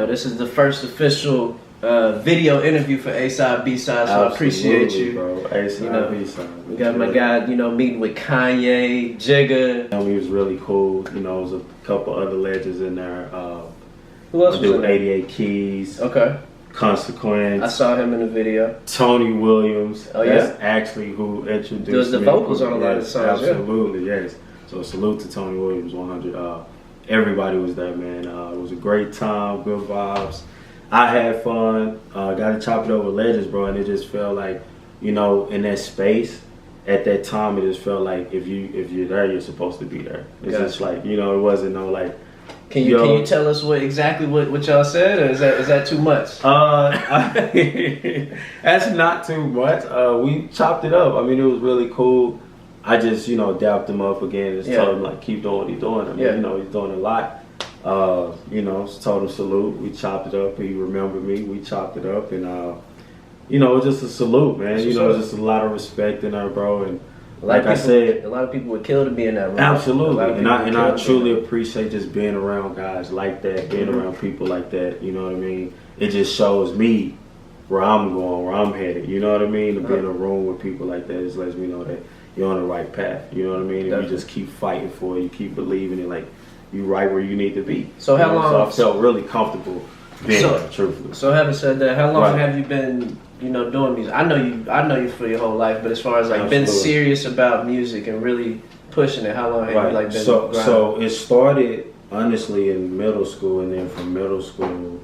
this is the first official video interview for A-Side, B-Side, so I appreciate you. Bro. A-Side, B-Side. We got my guy, meeting with Kanye, Jigga. And he was really cool. There was a couple other legends in there. Who else was in there? 88 Keys. Okay. Consequence. I saw him in the video. Tony Williams. Oh, yeah? That's actually who introduced me. Does the vocals on a lot of the songs, absolutely, yes. So salute to Tony Williams, 100. Everybody was there, man. It was a great time, good vibes. I had fun. Got to chop it over legends, bro, and it just felt like, in that space, at that time, it just felt like if you're there, you're supposed to be there. It's just like, it wasn't no like. Can you tell us exactly what y'all said, or is that too much? That's not too much. We chopped it up. I mean, it was really cool. I just, dapped him up again and just told him, like, keep doing what he's doing. I mean, he's doing a lot. Just told him salute. We chopped it up. He remembered me. We chopped it up. And, it was just a salute, man. Just a lot of respect in there, bro. And like I said, a lot of people would kill to be in that room. Absolutely. And I truly appreciate just being around guys like that, being around people like that. You know what I mean? It just shows me where I'm going, where I'm headed. You know what I mean? To be in a room with people like that just lets me know that you're on the right path. You know what I mean? If you just keep fighting for it, you keep believing it, like you right where you need to be. So how long? So I felt really comfortable being there, truthfully. So having said that, how long have you been, doing music? I know you for your whole life, but as far as like been serious about music and really pushing it, how long have you like been grinding? So it started honestly in middle school, and then from middle school,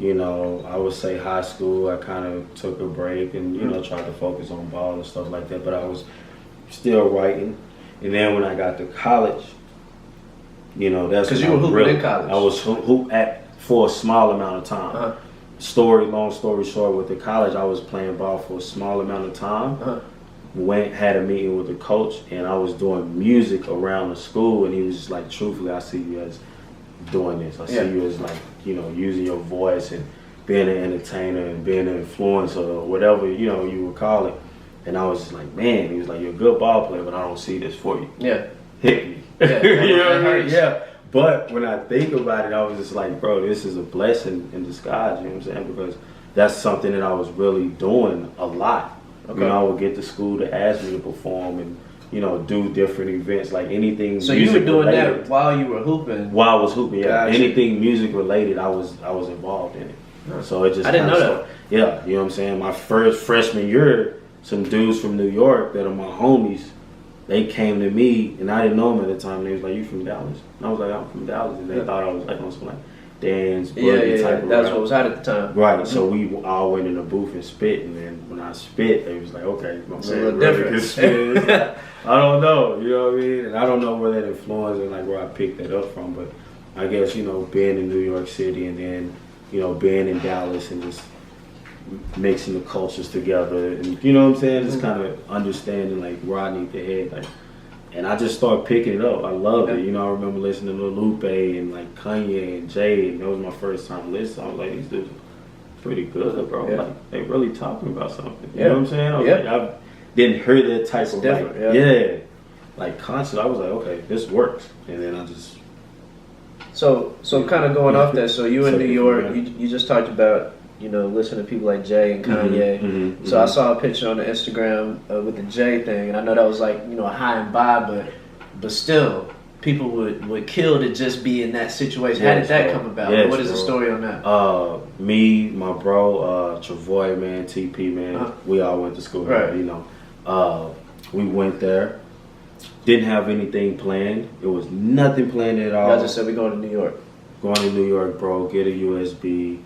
I would say high school, I kind of took a break and tried to focus on ball and stuff like that. But I was still writing, and then when I got to college, that's because you were hooping in college. I was for a small amount of time. Long story short, with the college, I was playing ball for a small amount of time. Had a meeting with the coach, and I was doing music around the school, and he was just like, truthfully, I see you as doing this. I see you as like, using your voice and being an entertainer and being an influencer or whatever, you would call it. And I was just like, man, he was like, you're a good ball player, but I don't see this for you. Yeah. Hit me. You know what I mean? Yeah. But when I think about it, I was just like, bro, this is a blessing in disguise, you know what I'm saying? Because that's something that I was really doing a lot. Okay. I would get to school to ask me to perform and, do different events, like anything so music you were doing related. That while you were hooping? While I was hooping, yeah. Gotcha. Anything music related, I was involved in it. So it just I didn't know that. Yeah, you know what I'm saying? My first freshman year, some dudes from New York that are my homies, they came to me, and I didn't know them at the time. They was like, "You from Dallas?" And I was like, "I'm from Dallas," and they thought I was like on some like dance, type of that's rap. what was hot at the time. Right. So we all went in the booth and spit, and then when I spit, they was like, "Okay, I'm saying a little different." Spit. Like, I don't know, you know what I mean? And I don't know where that influence and like where I picked that up from, but I guess being in New York City and then being in Dallas and just mixing the cultures together, and you know what I'm saying, just kind of understanding like where I need to head, like, and I just started picking it up. I love it. I remember listening to Lupe and like Kanye and Jay, and that was my first time listening. I was like, these dudes are pretty good, bro. Like they really talking about something. You know what I'm saying? I was like, I didn't hear that type of like, like concept. I was like, okay, this works, and then I just. So kind of going off that. So you in New York, you just talked about. Listening to people like Jay and Kanye. So I saw a picture on the Instagram with the Jay thing, and I know that was like, a high and by, but still, people would kill to just be in that situation. How did that come about? What is the story on that? Me, my bro, Travoy, man, TP, man, we all went to school, right? We went there. Didn't have anything planned. It was nothing planned at all. You guys just said we're going to New York. Going to New York, bro. Get a USB.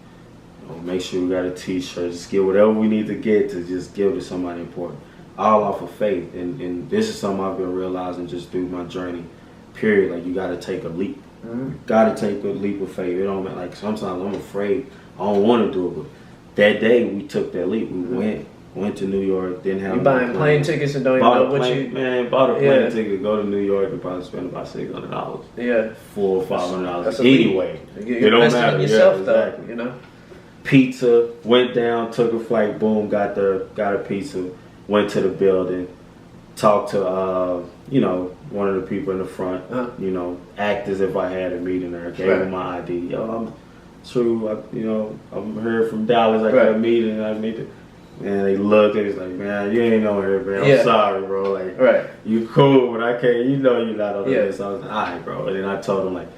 Make sure we got a t-shirt, just get whatever we need to get to just give to somebody important. All off of faith. And this is something I've been realizing just through my journey, period. Like, you got to take a leap. You got to take a leap of faith. It don't matter. Like, sometimes I'm afraid. I don't want to do it. But that day, we took that leap. We went to New York, didn't have. You buying plane tickets and don't even know what you. Man, bought a plane ticket to go to New York and probably spend about $600. Yeah. $400 or $500. Anyway. You're investing in yourself, though, Pizza, went down, took a flight, boom, got a pizza, went to the building, talked to one of the people in the front, act as if I had a meeting there, gave him my ID. True, I'm here from Dallas. I got a meeting. I need to. And they looked and it's like, man, you ain't on here, man. I'm sorry, bro. Like, you cool, but I can't. You know you're not on the list. So I was like, all right, bro. And then I told him like,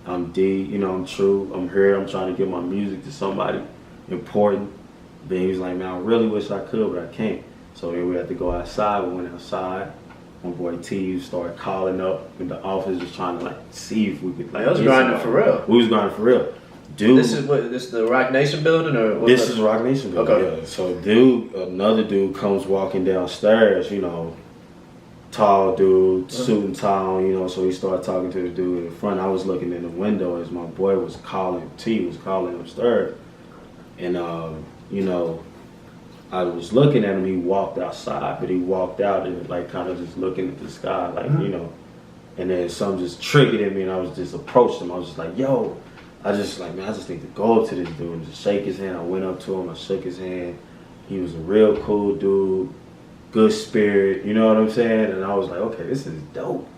I'm D. I'm True. I'm here. I'm trying to get my music to somebody important. Then he was like, man, I really wish I could, but I can't. So then we had to go outside. We went outside. My boy T started calling up in the office, just trying to like see if we could. Like, I was grinding for real. We was grinding for real. Dude, this is the Roc Nation building, or what's this is Roc Nation building. Okay. Yeah. So another dude comes walking downstairs. Tall dude, suit and tie. So he started talking to the dude in the front. I was looking in the window as my boy was calling. T was calling upstairs, and I was looking at him. He walked outside, but he walked out and like kind of just looking at the sky, like And then something just triggered in me, and I was just approached him. I was just like, yo. I just need to go up to this dude and just shake his hand. I went up to him, I shook his hand. He was a real cool dude, good spirit, you know what I'm saying? And I was like, okay, this is dope.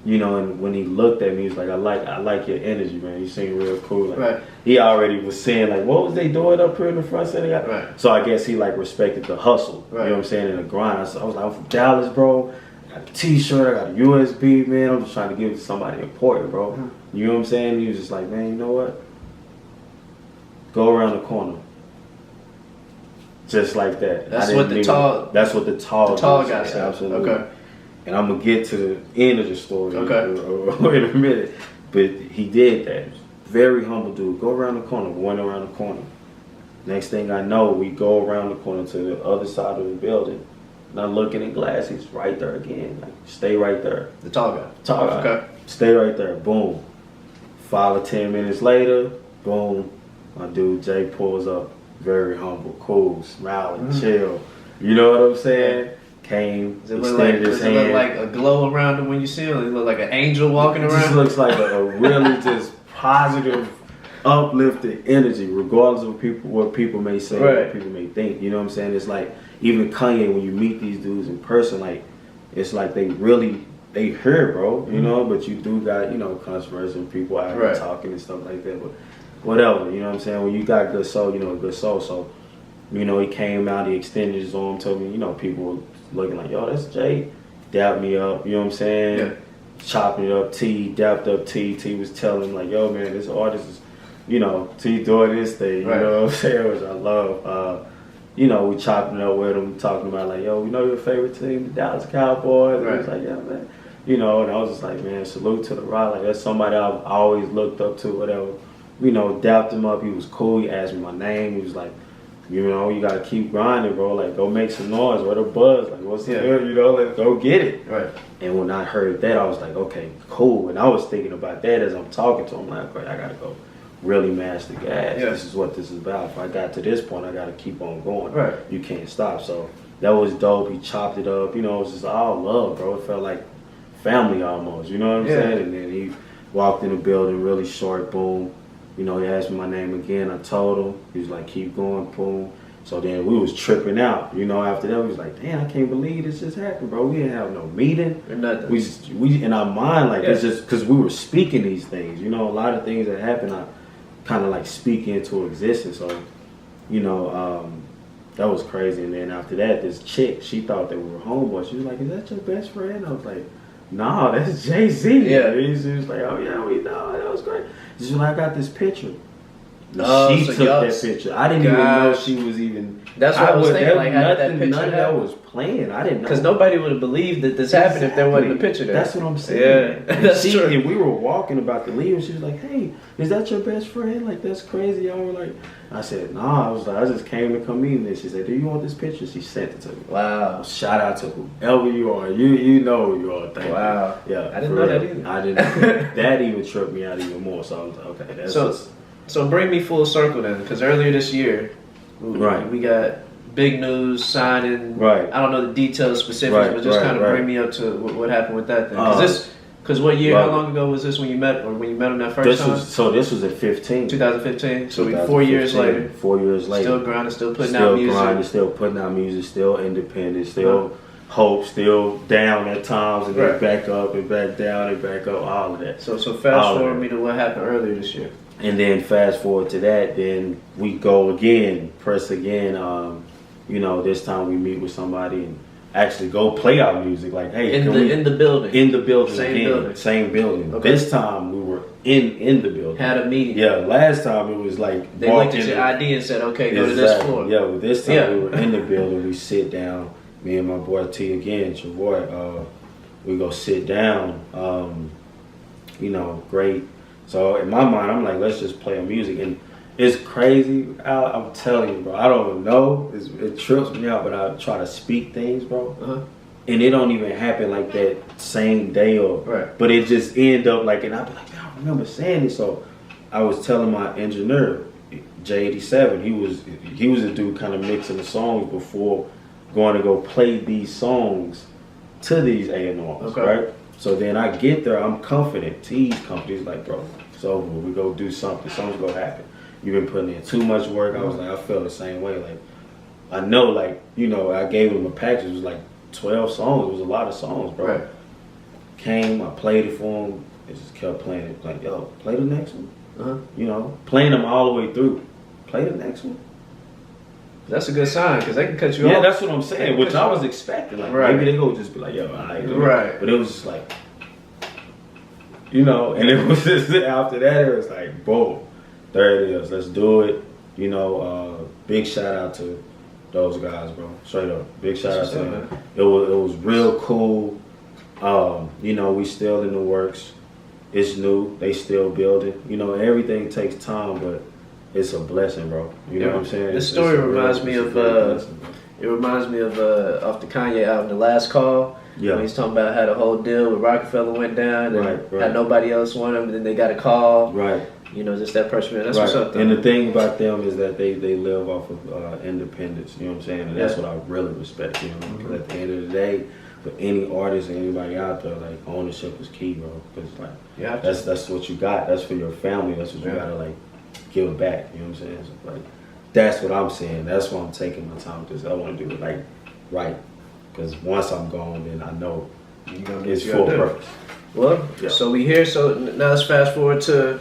And when he looked at me, he was like, I like your energy, man. You seem real cool. Like, he already was saying, like, what was they doing up here in the front setting? So I guess he like respected the hustle, you know what I'm saying, and the grind. I was like, I'm from Dallas, bro. I got a t-shirt, I got a USB, man. I'm just trying to give it to somebody important, bro. You know what I'm saying? He was just like, man, you know what? Go around the corner. Just like that. That's what the tall guy said. Absolutely. Okay. And I'm going to get to the end of the story in a minute. But he did that. Very humble dude. Go around the corner. Went around the corner. Next thing I know, we go around the corner to the other side of the building. And I look in the glass, he's right there again. Like, stay right there. The tall guy. Tall guy. Okay. Stay right there. Boom. 5 or 10 minutes later, boom. My dude Jay pulls up. Very humble, cool, smiling, chill. You know what I'm saying? Came, extended his hand. Does it look like a glow around him when you see him? Does it look like an angel walking around? It just looks like a really just positive, uplifted energy, regardless of what people may say, what people may think. You know what I'm saying? It's like, even Kanye, when you meet these dudes in person, like, it's like they hear, bro, but you do got, customers and people out here talking and stuff like that, but whatever, you know what I'm saying? When you got good soul, good soul, so, he came out, he extended his arm, told me, people were looking like, yo, that's Jay, dapped me up, you know what I'm saying? Yeah. Chopping it up, T, dapped up T was telling him, like, yo, man, this artist is, T doing this thing, you know what I'm saying, which I love. We chopping it up with him, talking about like, yo, your favorite team, the Dallas Cowboys. And he was like, yeah, man. And I was just like, man, salute to the Roc. Like, that's somebody I've always looked up to, whatever. Dapped him up. He was cool. He asked me my name. He was like, you got to keep grinding, bro. Like, go make some noise. What a buzz. Like, what's the deal? Let's go get it. Right. And when I heard that, I was like, okay, cool. And I was thinking about that as I'm talking to him. Like, okay, I got to go really mash the gas. Yeah. This is what this is about. If I got to this point, I got to keep on going. Right. You can't stop. So that was dope. He chopped it up. It was just all love, bro. It felt like family almost. You know what I'm saying? And then he walked in the building really short, boom. He asked me my name again. I told him. He was like, keep going, boom. So then we was tripping out. After that, we was like, damn, I can't believe this just happened, bro. We didn't have no meeting. Or nothing. We in our mind, like, it's just because we were speaking these things. A lot of things that happen, I kind of like speak into existence. So, that was crazy. And then after that, this chick, she thought that we were homeboys. She was like, is that your best friend? I was like, nah, that's Jay-Z. Yeah. She was like, oh yeah, we know. That was great. She was like, I got this picture. She took that picture. I didn't even know she was even. That's what I was thinking. Like, how did that picture none of that was playing. I didn't know. Because nobody would have believed that this happened if there wasn't a picture there. That's what I'm saying. Yeah, that's true. And we were walking about to leave, and she was like, "Hey, is that your best friend? Like, that's crazy." Y'all were like, I said, "Nah." I was like, I just came to come meet. And she said, "Do you want this picture?" She sent it to me. Wow. Shout out to whoever you are. You know who you are. Thank you. Yeah. I didn't know that either. I didn't. That even tripped me out even more. So I was like, okay, that's So bring me full circle then, because earlier this year, we got big news signing. Right. I don't know the details specifics, but just kind of bring me up to what happened with that then. Because what year? How long ago was this when you met him that first time? This was at 15. 2015. So 4 years later. 4 years later. Still grinding, still putting out music. Still grinding, still putting out music, still independent, still hope, still down at times, and then back up and back down and back up, all of that. So fast forward me to what happened earlier this year. And then fast forward to that, then we go again, press again. This time we meet with somebody and actually go play our music. Like, hey, in the building, same building. Okay. This time we were in the building. Had a meeting. Yeah, last time it was like they looked at your ID and said, okay, go to this floor. Yeah, but this time we were in the building. We sit down. Me and my boy T again, your boy. We go sit down. Great. So in my mind, I'm like, let's just play music. And it's crazy. I'm telling you, bro. I don't know. It trips me out, but I try to speak things, bro. Uh-huh. And it don't even happen like that same day but it just end up like, and I be like, I remember saying it. So I was telling my engineer, J87, he was a dude kind of mixing the songs before going to go play these songs to these A&Rs, right? So then I get there, I'm confident. T's confident. He's like, bro, it's over. We go do something. Something's gonna happen. You've been putting in too much work. I was like, I felt the same way. Like, I know, I gave him a package. It was like 12 songs. It was a lot of songs, bro. Right. Came, I played it for him. It just kept playing it. Like, yo, play the next one. Uh-huh. Playing them all the way through. Play the next one. That's a good sign because they can cut you off. Yeah, that's what I'm saying, which I was expecting. Like, maybe they go just be like, yo, I ain't doing it. But it was just like, and it was just after that, it was like, boom, there it is. Let's do it. Big shout out to those guys, bro. Straight up, big shout out to them. It was real cool. We still in the works. It's new. They still building. Everything takes time, but it's a blessing, bro. You know what I'm saying? This story reminds me of off the Kanye album, The Last Call. Yeah. When he's talking about how the whole deal with Rockefeller went down and had nobody else want him, and then they got a call. Right. Just that person. That's what's up, though. And the thing about them is that they live off of independence. You know what I'm saying? And that's what I really respect. Because at the end of the day, for any artist and anybody out there, like, ownership is key, bro. Because that's what you got. That's for your family. That's what you gotta give it back. You know what I'm saying? So, that's what I'm saying. That's why I'm taking my time because I want to do it right. Because once I'm gone, then I know it's full purpose. Well, so we here. So now let's fast forward to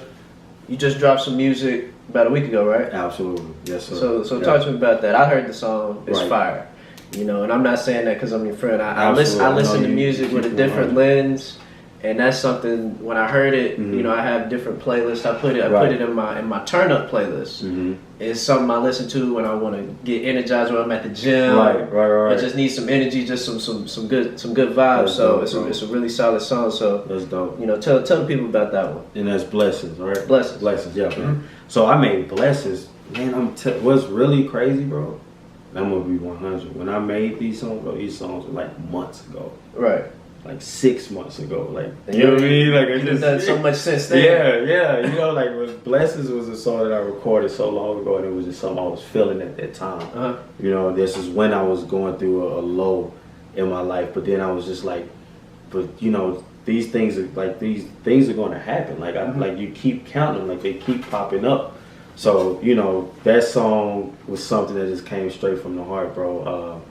you just dropped some music about a week ago, right? Absolutely, yes, sir. So talk to me about that. I heard the song. It's fire. And I'm not saying that because I'm your friend. I listen to music with a different lens. And that's something. When I heard it, I have different playlists. I put it in my turn up playlist. Mm-hmm. It's something I listen to when I want to get energized when I'm at the gym. Right. I just need some energy, just some good vibes. So it's a really solid song. So that's dope. Tell the people about that one. And that's Blessings, right? Blessings, yeah, man. So I made Blessings, man. What's really crazy, bro. I'm gonna be 100. When I made these songs, bro, these songs were like months ago. Right. Like 6 months ago, you know what I mean? Like it's just done so much since then. Yeah. Blessings was a song that I recorded so long ago, and it was just something I was feeling at that time. Uh-huh. This is when I was going through a low in my life, but then I was just like, these things are going to happen. Like you keep counting them, like they keep popping up. So that song was something that just came straight from the heart, bro.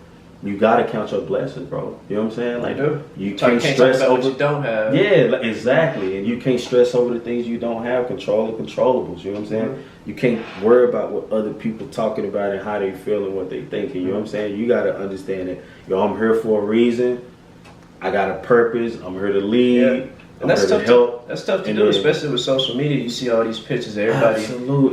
You gotta count your blessings, bro. You know what I'm saying? Like, you can't stress over what you don't have. Yeah, exactly. And you can't stress over the things you don't have. Control the controllables. You know what I'm saying? Mm-hmm. You can't worry about what other people talking about and how they feel and what they thinking. You know what I'm saying? You gotta understand that, I'm here for a reason. I got a purpose. I'm here to lead. Yeah. And that's tough to help. That's tough to do, especially with social media. You see all these pictures of everybody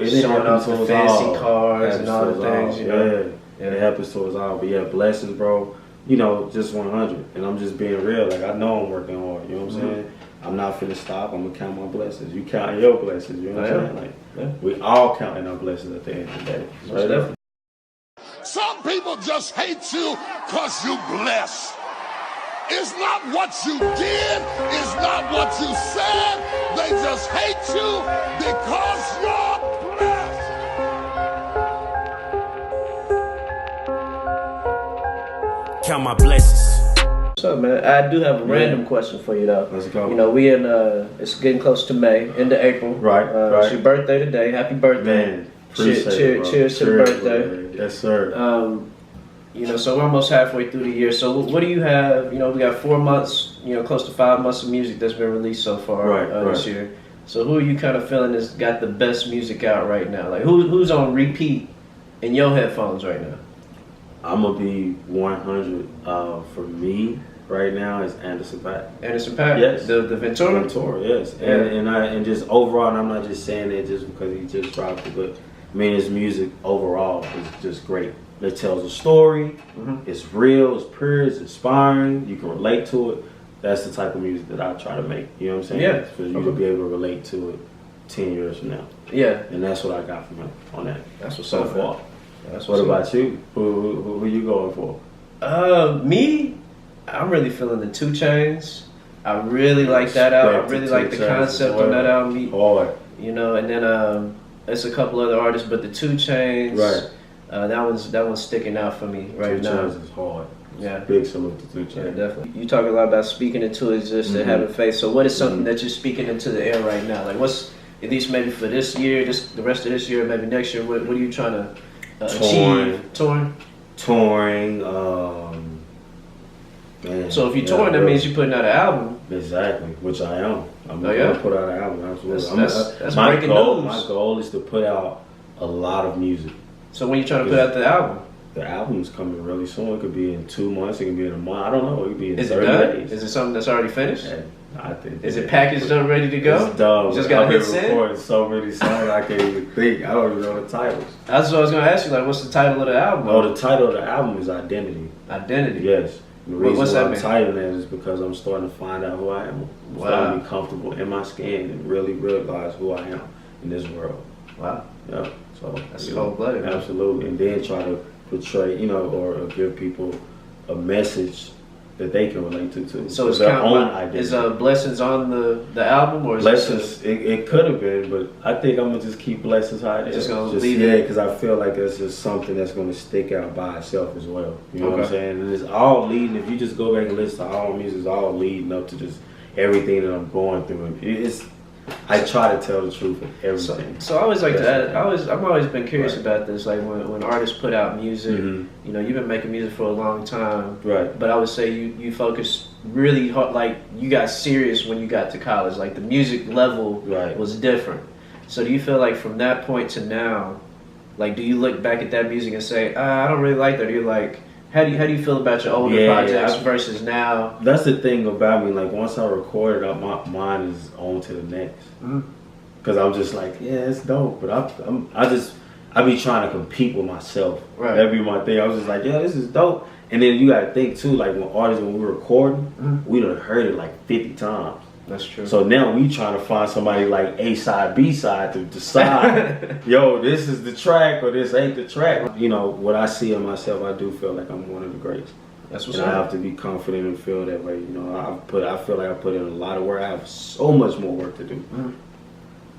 showing off the fancy cars and all the things. Yeah, it happens to us all. But blessings, bro. Just 100. And I'm just being real. Like, I know I'm working hard. You know what I'm saying? I'm not finna stop. I'm gonna count my blessings. You count your blessings. You know what I'm saying? Like, we all counting our blessings at the end of the day. Right? Some people just hate you because you blessed. It's not what you did. It's not what you said. They just hate you because you're blessed. Count my blessings. What's up, man? I do have a random question for you, though. Let's go. We in it's getting close to May, into April. Right. It's your birthday today. Happy birthday, man! Cheers to the birthday. Yes, sir. So we're almost halfway through the year. So what do you have? We got 4 months. Close to 5 months of music that's been released so far this year. So who are you kind of feeling has got the best music out right now? Like who's on repeat in your headphones right now? I'm gonna be 100. For me right now is Anderson .Paak. Anderson .Paak? Yes. The Ventura? Ventura, yes. Yeah. And just overall, and I'm not just saying it just because he just dropped it, but I mean his music overall is just great. It tells a story. It's real. It's pure. It's inspiring. You can relate to it. That's the type of music that I try to make. You know what I'm saying? Yeah. For you to be able to relate to it 10 years from now. Yeah. And that's what I got from him on that. That's what's so up, far. That's What what's about you? Who you going for? Me, I'm really feeling the 2 Chainz. I really like that album. I really like the concept on that album. Hard. You know, and then it's a couple other artists, but the 2 Chainz, Right. That one's sticking out for me right 2 now. Chainz is hard. Yeah. Big salute to 2 Chainz. Yeah, definitely. You talk a lot about speaking into existence and having faith. So what is something that you're speaking into the air right now? Like what's, at least maybe for this year, the rest of this year, maybe next year, what are you trying to achieve? Touring. Man, So if you're touring, that means you're putting out an album. Exactly, which I am. I'm yeah? going to put out an album, absolutely. That's my breaking goal, news. My goal is to put out a lot of music. So when you trying to put out the album? The album's coming really soon. It could be in 2 months. It could be in a month. I don't know. It could be in Is 30 it done? days. Is it something that's already finished? Yeah, I think. Is it packaged up, ready to go? It's done. You just got to hit I've been send? recording so many songs I can't even think. I don't even know the titles. That's what I was going to ask you. Like, what's the title of the album? Oh, the title of the album is Identity. Identity. Yes. The reason What's why that I'm mean? titling that is because I'm starting to find out who I am. I'm starting to be comfortable in my skin and really realize who I am in this world. Wow. Yeah. So That's cold-blooded, man. Absolutely. And then try to portray, or give people a message that they can relate to too. So it's their own kind of, identity. is Blessings on the album, or is Blessings, it could have been, but I think I'm gonna just keep Blessings how it is. Just gonna leave leave it, it. because I feel like it's just something that's gonna stick out by itself as well. You know what I'm Okay. saying? And it's all leading. If you just go back and listen to all music, it's all leading up to just everything that I'm going through. I try to tell the truth of everything. So I always like to add, That's I've always been curious Right. about this. Like when artists put out music, Mhm. you know, you've been making music for a long time. Right. But I would say you focus really hard, like you got serious when you got to college. Like the music level Right. was different. So do you feel like from that point to now, like do you look back at that music and say, I don't really like that? Or you're like, how do you feel about your older projects versus now? That's the thing about me. Like once I record it, my mind is on to the next. Because I'm just like, yeah, it's dope. But I be trying to compete with myself. Right. That'd be my thing. I was just like, yeah, this is dope. And then you gotta think too, like when we're recording, we done heard it like 50 times. That's true. So now we trying to find somebody like A side, B side to decide, yo, this is the track or this ain't the track. You know, what I see in myself, I do feel like I'm one of the greats. That's what's And I up. have to be confident and feel that way. You know, I feel like I put in a lot of work. I have so much more work to do.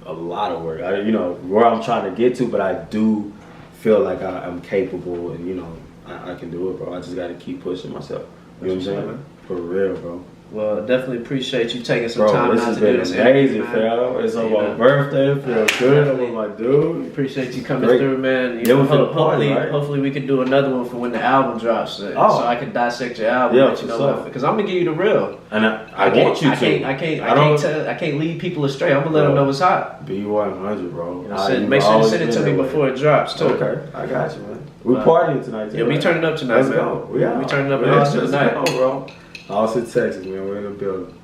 A lot of work. Where I'm trying to get to, but I do feel like I'm capable and, I can do it, bro. I just got to keep pushing myself. You know what I'm saying? For real, bro. Well, definitely appreciate you taking some Bro, time this out has to do been this. amazing, interview, man. fam. It's on You my know. birthday. It feels good. I'm with my dude. Appreciate you coming Great. through, man. Yeah, we finna party, right? Hopefully we can do another one for when the album drops, so I can dissect your album. Yeah, let you for know sure. because I'm gonna give you the real. And I want you to. I can't lead people astray. I'm gonna let them know what's hot. Be 100, bro. You know, make sure you send it to me before it drops too. Okay, I got you, man. We partying tonight, too. Yeah, we turning up tonight, Let's man. go. We turning up in Austin tonight, bro. Austin, Texas, man. We're in the building.